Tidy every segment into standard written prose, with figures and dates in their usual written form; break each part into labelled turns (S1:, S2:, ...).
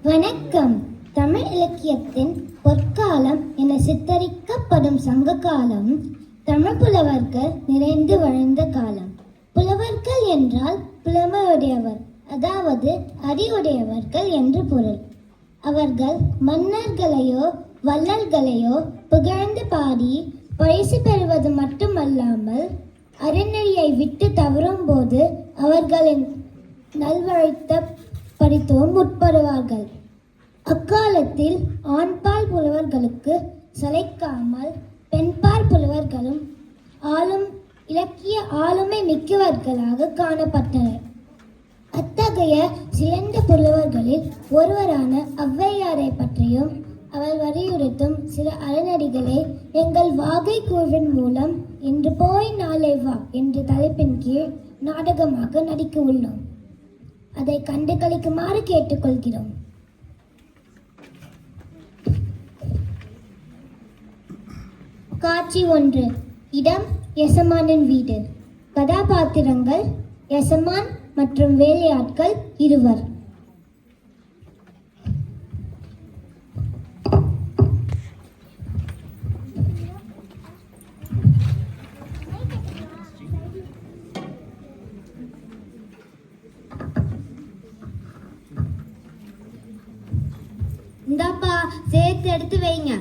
S1: வணக்கம். தமிழ் இலக்கியத்தின் பொற்காலம் என சித்தரிக்கப்படும் சங்க காலம் தமிழ் புலவர்கள் நிறைந்து வாழ்ந்த காலம். புலவர்கள் என்றால் புலமையுடையவர், அதாவது அறிவுடையவர்கள் என்று பொருள். அவர்கள் மன்னர்களையோ வள்ளல்களையோ புகழ்ந்து பாடி பரிசு பெறுவது மட்டுமல்லாமல் அறநெறியை விட்டு தவறும் போது அவர்களின் நல்வழித்த படித்தோம் முற்படுவார்கள். அக்காலத்தில் ஆண்பால் புலவர்களுக்கு சளைக்காமல் பெண்பால் புலவர்களும் இலக்கிய ஆளுமை மிக்கவர்களாக காணப்பட்டனர். அத்தகைய சிறந்த புலவர்களில் ஒருவரான ஔவையாரை பற்றியும் அவர் வலியுறுத்தும் சில அறநெறிகளை எங்கள் வாகை குழுவின் மூலம் இன்று போய் நாளை வா என்ற தலைப்பின் கீழ் நாடகமாக நடிக்க உள்ளோம். அதை கண்டு களிக்குமாறு கேட்டுக்கொள்கிறோம். காட்சி 1. இடம் எசமானின் வீடு. கதாபாத்திரங்கள் எசமான் மற்றும் வேலையாட்கள் இருவர். இந்தாப்பா, சேர்த்து எடுத்து வைங்க.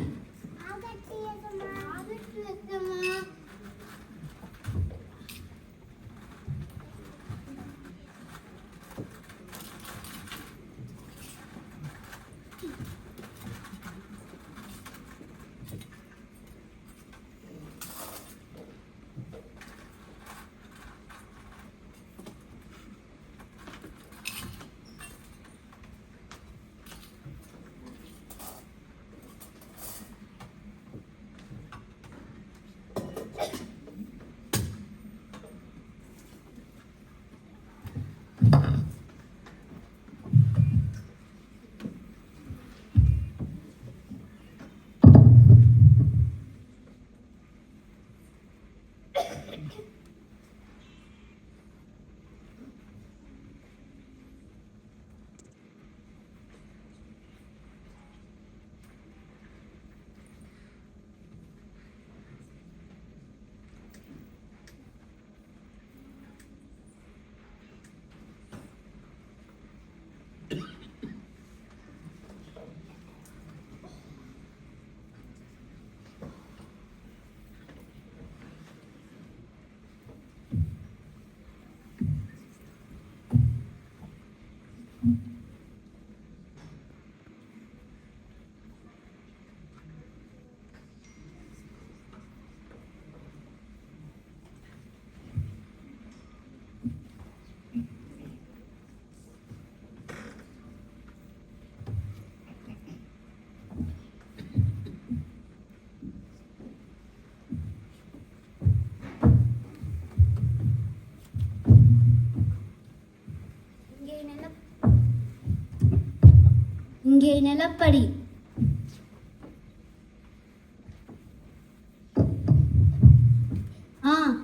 S1: இங்கே நிலப்படி.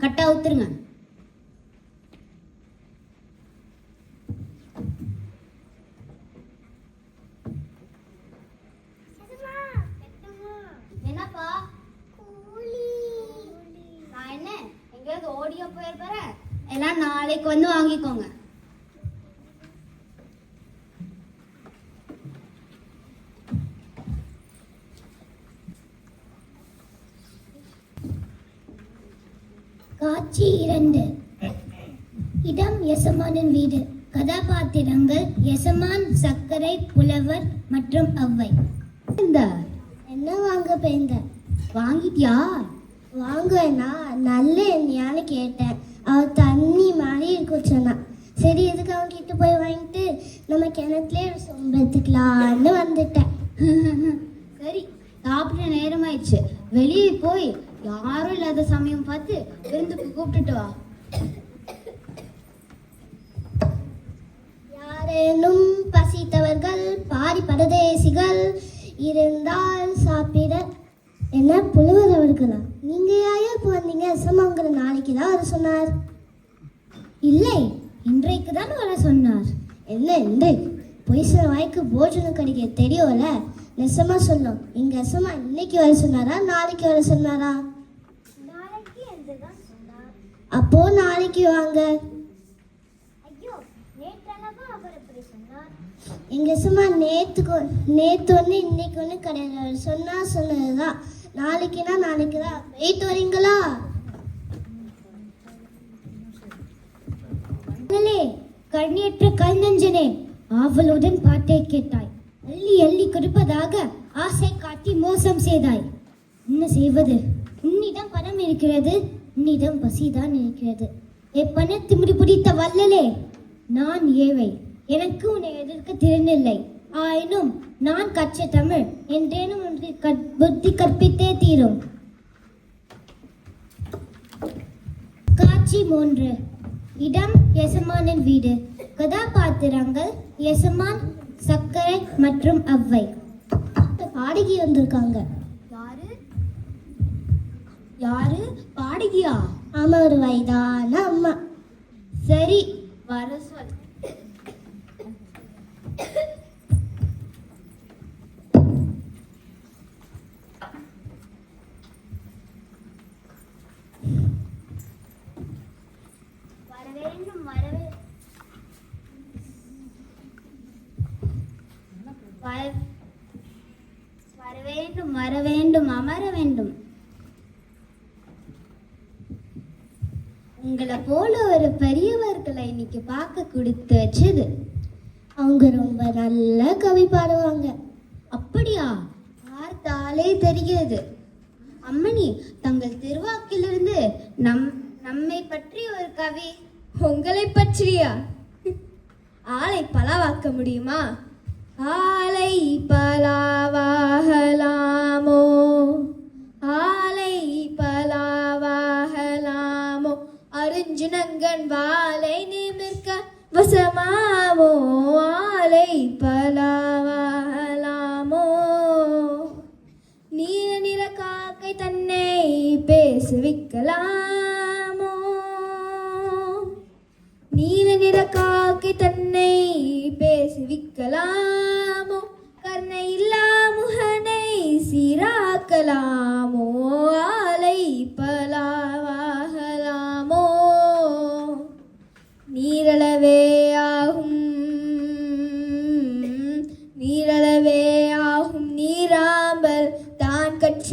S1: கட்டா ஊத்துருங்க. என்னப்பா? நான் என்ன எங்கேயாவது ஓடியா போயிருப்பேன்? எல்லாம் நாளைக்கு வந்து வாங்கிக்கோங்க. காட்சி 2. இடம் எசமானின் வீடு. கதாபாத்திரங்கள் எசமான், சர்க்கரை, புலவர் மற்றும் ஔவை. என்ன வாங்க போயிருந்த? வாங்கிட்டியா? வாங்குவேனா? நல்ல எண்ணெயான்னு கேட்டேன். அவ தண்ணி மாதிரி இருக்கும் சொன்னா. சரி, எதுக்கு அவங்க கிட்ட போய் வாங்கிட்டு நம்ம கிணத்துலேயே சொம்பத்துக்கலான்னு வந்துட்டேன். சரி, சாப்பிட்ட நேரம் ஆயிடுச்சு. வெளியே போய் யாரும் இல்லாத சமயம் பார்த்து விருந்துக்கு கூப்பிட்டுட்டு வா. யாரேனும் பசித்தவர்கள் பாரி பரதேசிகள் இருந்தால் சாப்பிட. என்ன புலவர் அவர்களா? நீங்க யாயா இப்போ வந்தீங்க? எசமாங்கிற நாளைக்கு தான் அவர் சொன்னார். இல்லை, இன்றைக்கு தான் வர சொன்னார். என்ன இன்றைக்கு? பொய் சில வாய்க்கு போஜனம் கிடைக்க தெரியும்ல. நெசமா சொல்லும். எங்க எசமா இன்னைக்கு வர சொன்னாரா நாளைக்கு வர சொன்னாரா? நாளைக்கு என்று தான் சொன்னார். அப்போ நாளைக்கு வாங்க. ஐயோ, நேற்றளவா அவர் அப்படி சொன்னார். எங்க எசமா நேத்து ஒன்று இன்னைக்கு ஒன்று கிடையாது. சொன்னதுதான். நாளைக்குனா நாளைக்கு தான். வெயிட் வரீங்களா? கண்ணியற்ற கல் நெஞ்சனே, ஆவலுடன் பாட்டை கேட்டாய். அள்ளி அள்ளி கொடுப்பதாக ஆசை காட்டி மோசம் செய்தாய். என்ன செய்வது? உன்னிடம் பணம் இருக்கிறது, உன்னிடம் பசிதான் இருக்கிறது. பணத்திமிடி பிடித்த வல்லலே, நான் ஏழை, எனக்கு உன்னை எதிர்க்க திறனில்லை. ஆயினும் நான் கற்ற தமிழ் என்றேனும் உனக்கு புத்தி கற்பித்தே தீரும். காட்சி 3. இடம் எசமானின் வீடு. கதாபாத்திரங்கள் எசமான், சக்கரை மற்றும் அவ்வை. பாடகி வந்திருக்காங்க. யாரு பாடகியா? ஆமா, ஒரு வயதான அம்மா. சரி, வர சொல். வர வேண்டும், அமர வேண்டும். உங்களை போல ஒரு பெரியவர்களை இன்னைக்கு பார்க்க கொடுத்து வச்சது. அவங்க ரொம்ப நல்ல கவி பாடுவாங்க. அப்படியா? பார்த்தாலே தெரிகிறது. அம்மணி, தங்கள் திருவாக்கிலிருந்து நம்மை பற்றி ஒரு கவி.
S2: உங்களை பற்றியா? ஆளை பலவாக்க முடியுமா? ஆலை பலாவாகலாமோ, ஆலை பலாவாகலாமோ, அருஞ்சுனங்கன் வாளை நிமிர்க்க வசமாமோ, ஆலை பலாவாகலாமோ. நீல நிற காக்கை தன்னை பேசுவிக்கலாமோ, நீல நிற காக்கை தன்னை பேசுவிக்கலாமோ, கர்ணை இல்லா முகனை சீராக்கலாமோ, ஆலை பலாவாகலாமோ. நீரளவே ஆகும், நீரளவே ஆகும் நீராம்பல் தான் கற்ற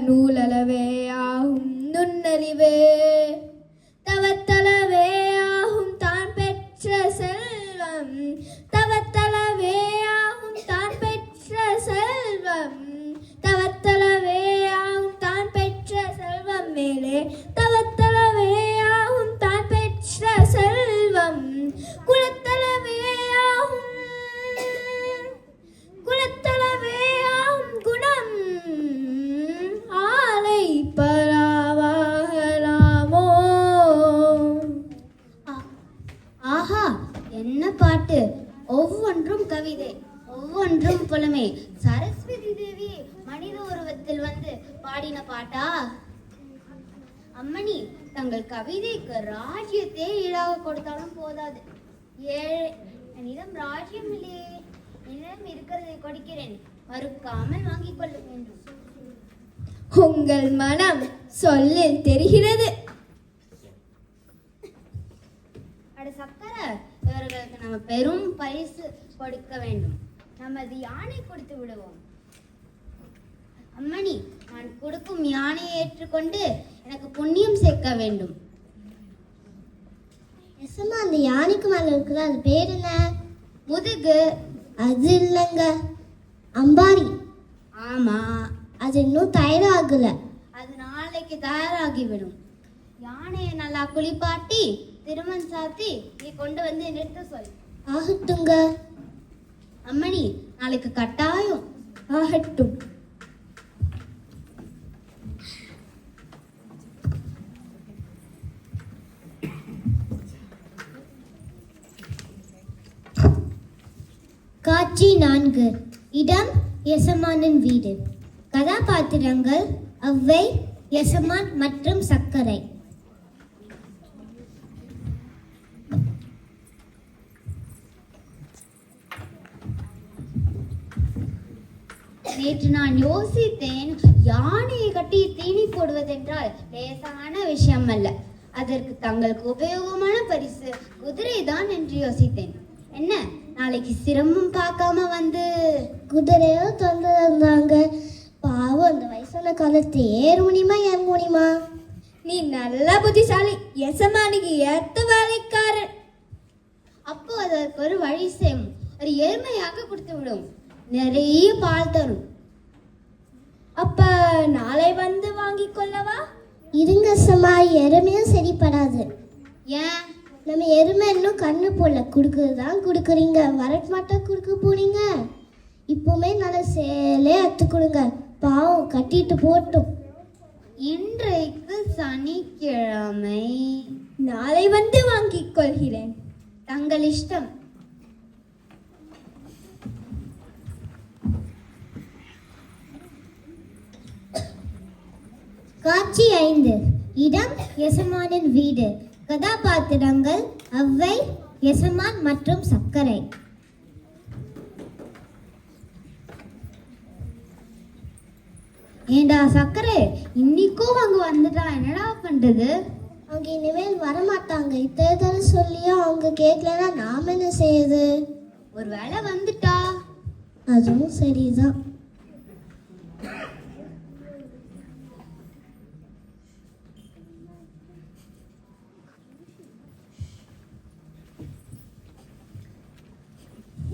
S2: நூலளவே ஆகும் நுண்ணறிவே, தவத்தளவே ஆகும் தான் பெற்ற செல்வம், தவத்தளவே ஆகும் தான் பெற்ற செல்வம், தவத்தளவே ஆகும் தான் பெற்ற செல்வம் மேலே, தவத்தளவே ஆகும் தான் பெற்ற செல்வம், குலத்தளவே ஆகும், குலத்தளவே ஆகும் குணம், ஆலை பலாவாகலாமோ.
S1: ஆஹா, என்ன பாட்டு! ஒவ்வொன்றும் கவிதை, ஒவ்வொன்றும் புலமை. சரஸ்வதி தேவி மனித உருவத்தில் வந்து பாடின பாட்டா? அம்மணி, தங்கள் கவிதைக்கு ராஜ்யத்தை ஈடாக கொடுத்தாலும் போதாது. என்னிடம் ராஜ்யம் இல்லையே. என்னிடம் இருக்கிறதை கொடுக்கிறேன், மறுக்காமல் வாங்கிக் கொள்ள வேண்டும்.
S2: உங்கள் மனம் சொல்லில் தெரிகிறது.
S1: அட சக்கரை, இவர்களுக்கு நம்ம பெரும் பரிசு கொடுக்க வேண்டும். நமது யானை கொடுத்து விடுவோம். அம்மணி, நான் கொடுக்கும் யானையை ஏற்றுக்கொண்டு எனக்கு புண்ணியம் சேர்க்க வேண்டும். அந்த யானைக்கு மேல இருக்குல்ல, அது பேர் என்ன? முதுகு. அது இல்லைங்க, அம்பாரி. ஆமா, அது இன்னும் தயாராகல. அது நாளைக்கு தயாராகிவிடும். யானையை நல்லா குளிப்பாட்டி திருமணம் சாத்தி நீ கொண்டு வந்து நிறுத்த சொல். ஆகட்டுங்க அம்மணி, நாளைக்கு கட்டாயம்.
S2: ஆகட்டும்.
S1: காட்சி 4. இடம் எசமானின் வீடு. கதாபாத்திரங்கள் அவ்வை, எசமான் மற்றும் சக்கரை.
S3: நேற்று நான் யோசித்தேன், யானையை கட்டி தீனி போடுவதென்றால் லேசான விஷயம் அல்ல. அதற்கு தங்களுக்கு உபயோகமான பரிசு குதிரை தான் என்று யோசித்தேன். என்ன, நாளைக்கு சிரமம் பார்க்காம வந்து
S1: குதிரையோ தந்தாங்க. பாவம், அந்த வயசான காலத்து ஏற முடியுமா இறங்க முடியுமா?
S2: நீ நல்ல புத்திசாலி, எசமானிக்கு ஏத்த வேலைக்காரன்.
S3: அப்போ அதற்கு ஒரு வழி செய்யும். ஒரு எருமையாக கொடுத்து விடும், நிறைய பால் தரும்.
S2: அப்ப நாளை வந்து வாங்கிக் கொள்ளவா?
S1: இருங்க சமா, எருமையும் சரிப்படாது.
S3: ஏன்?
S1: நம்ம எருமை இன்னும் கண்ணு போல கொடுக்குறதுதான் கொடுக்குறீங்க, வரட் மாட்டா கொடுக்க போறீங்க. இப்பவுமே நல்ல சேலே அத்து கொடுங்க, பாவம் கட்டிட்டு போட்டும்.
S3: இன்றைக்கு சனிக்கிழமை,
S2: நாளை வந்து வாங்கிக் கொள்கிறேன்.
S3: தங்கள் இஷ்டம்.
S1: காட்சி 5. இடம் எசமானின் வீடு. கதாபாத்திரங்கள் அவ்வை, எசமான் மற்றும் சர்க்கரை.
S3: ஏண்டா சர்க்கரை, இன்னைக்கும் அங்க வந்துட்டா என்னடா பண்றது?
S1: அவங்க இனிமேல் வரமாட்டாங்க. இத்தனை தடவை சொல்லியும் அவங்க கேட்கலன்னா நாம என்ன செய்யுது?
S3: ஒரு வேளை வந்துட்டா?
S1: அதுவும் சரிதான்.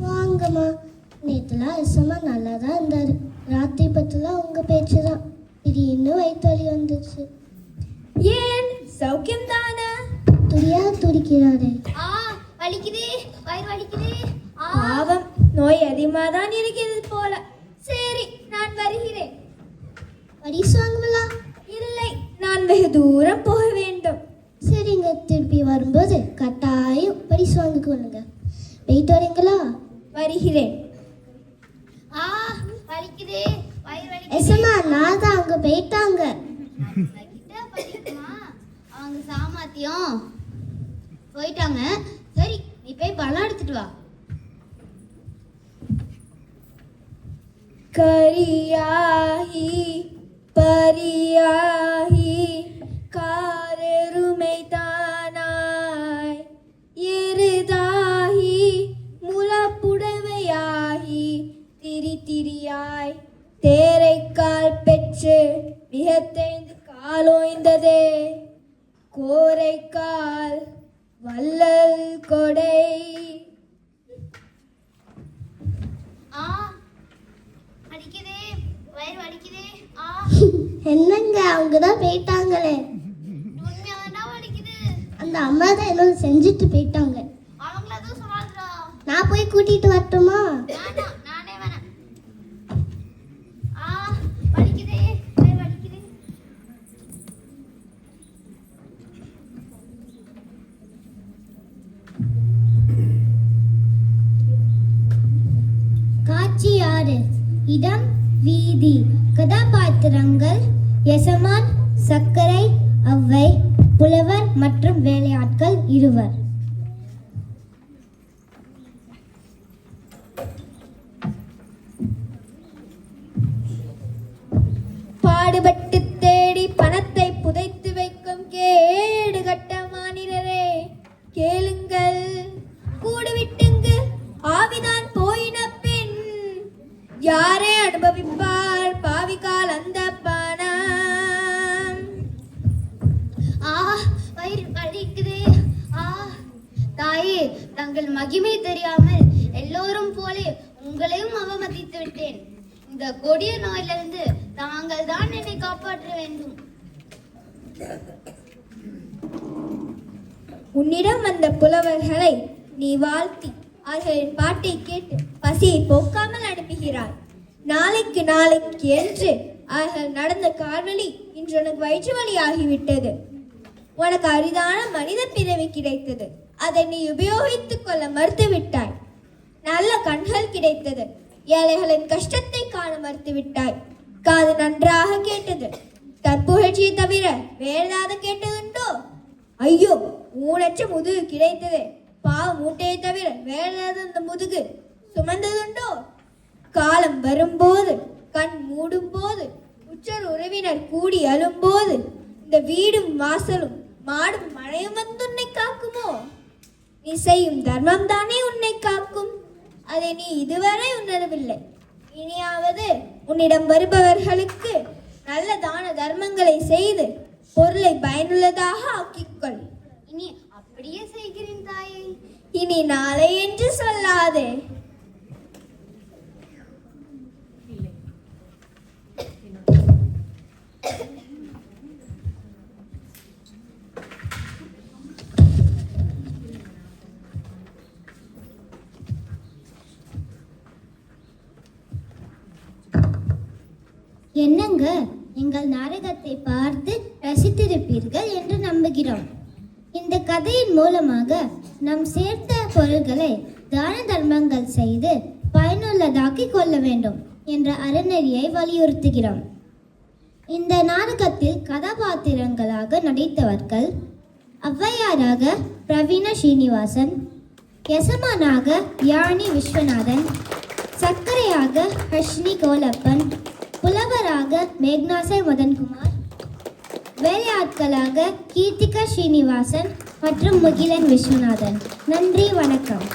S1: வாங்கம்மா. நேற்றுலாம் எசமா நல்லா தான் இருந்தார். ராத்திரி பத்துலாம் உங்க பேச்சு தான். திடீர்னு வயிற்று வலி வந்துச்சு.
S2: ஏன், சௌக்கியம் தானே?
S1: துடியா துடிக்கிறாரு.
S3: வலிக்குதே, வயிறு வலிக்குதே.
S2: பாவம், நோய் அதிகமாக தான் இருக்கிறது போல. சரி, நான் வருகிறேன்.
S1: பரிசு வாங்கலாம்?
S2: இல்லை, நான் வெகு தூரம் போக வேண்டும்.
S1: சரிங்க, திருப்பி வரும்போது கட்டாயம் பரிசு வாங்கி கொள்ளுங்க. போயிட்டு வரீங்களா?
S2: வருகிறேன்.
S3: வலிக்குதே, வயிறு வலிக்குதே.
S1: எசமா, நான் தான் அங்க போயிட்டாங்க.
S3: கிட்ட படிக்குமா? அவங்க சாமர்த்தியம் போயிட்டாங்க. சரி, நீ போய் பழம் எடுத்துட்டு வா.
S2: கரியாகி பரியாகி காரெருமை தானாய் எருதாகி முளப்புடவையாகி திரியாய் தேரைக்கால் பெற்று மிகத்தைந்து காலோய்ந்ததே கோரைக்கால் வள்ளல் கொடை.
S3: வலிக்குதே, வயிறு வலிக்குதே.
S1: என்னங்க, அவங்க தான் போயிட்டாங்களே.
S3: உண்மையாதான்டா வலிக்குது.
S1: அந்த அம்மா தான் என்ன செஞ்சுட்டு போயிட்டாங்க.
S3: அவங்கள எதுவும் சொல்லாதடா.
S1: நான் போய் கூட்டிட்டு வரட்டுமா?
S3: வேணாம், நானே வேணாம். வலிக்குதே, வயிறு வலிக்குதே.
S1: காட்சி 6. இடம் வீதி. கதாபாத்திரங்கள் எசமான், சர்க்கரை, அவ்வை, புலவர் மற்றும் வேலையாட்கள் 2.
S2: பாடுபட்டு தேடி பணத்தை புதைத்து வைக்கும் கேடு கட்ட மானிடரே, கேளுங்கள். கூடுவிட்டுங்கு ஆவிதான் போயின பின் யாரே அனுபவிப்பார் பாவிக்கால் அந்த பணம்.
S3: வயிறு வலிக்குதே. தாயே, தங்கள் மகிமை தெரியாமல் எல்லோரும் போலே உங்களையும் அவமதித்து விட்டேன். இந்த கொடிய நோயிலிருந்து தாங்கள் தான் என்னை காப்பாற்ற வேண்டும்.
S2: உன்னிடம் வந்த புலவர்களை நீ வாழ்த்தி அவர்களின் பாட்டை கேட்டு பசியை போக்காமல் அனுப்புகிறாய். நாளைக்கு என்று அவர்கள் நடந்த கால்வழி இன்று உனக்கு வயிற்று வலி ஆகிவிட்டது. உனக்கு அரிதான மனித பிறவி கிடைத்தது, அதை நீ உபயோகித்துக் கொள்ள மறுத்து விட்டாய். நல்ல கண்கள் கிடைத்தது, ஏழைகளின் கஷ்டத்தை காண மறுத்து விட்டாய். காது நன்றாக கேட்டது, தற்புகழ்ச்சியை தவிர வேறதாவது கேட்டதுண்டோ? ஐயோ, ஊனற்ற முதுகு கிடைத்தது, பாவ மூட்டையை தவிர வேறதாவது அந்த முதுகு சுமந்ததுண்டோ? காலம் வரும்போது கண் மூடும்போது உற்றோர் உறவினர் கூடி அழும்போது இந்த வீடும் வாசலும் மாடும் மழையும் வந்து உன்னை காக்குமோ? நீ செய்யும் தர்மம் தானே உன்னை காக்கும். அதை நீ இதுவரை உணரவில்லை. இனியாவது உன்னிடம் வருபவர்களுக்கு நல்ல தான தர்மங்களை செய்து பொருளை பயனுள்ளதாக ஆக்கிக்கொள்.
S3: இனி அப்படியே செய்கிறேன் தாயே.
S2: இனி நாளை என்று சொல்லாதே.
S1: என்னங்க, எங்கள் நாடகத்தை பார்த்து ரசித்திருப்பீர்கள் என்று நம்புகிறோம். இந்த கதையின் மூலமாக நாம் சேர்த்த பொருள்களை தான தர்மங்கள் செய்து பயனுள்ளதாக்கிக் கொள்ள வேண்டும் என்ற அறநெறியை வலியுறுத்துகிறோம். இந்த நாடகத்தில் கதாபாத்திரங்களாக நடித்தவர்கள் ஔவையாராக பிரவீண ஸ்ரீனிவாசன், யசமானாக யானி விஸ்வநாதன், சர்க்கரையாக ஹர்ஷினி கோலப்பன், புலவராக மேக்னாசை மதன்குமார், வேலையாட்களாக கீர்த்திகா ஸ்ரீனிவாசன் மற்றும் முகிலன் விஸ்வநாதன். நன்றி, வணக்கம்.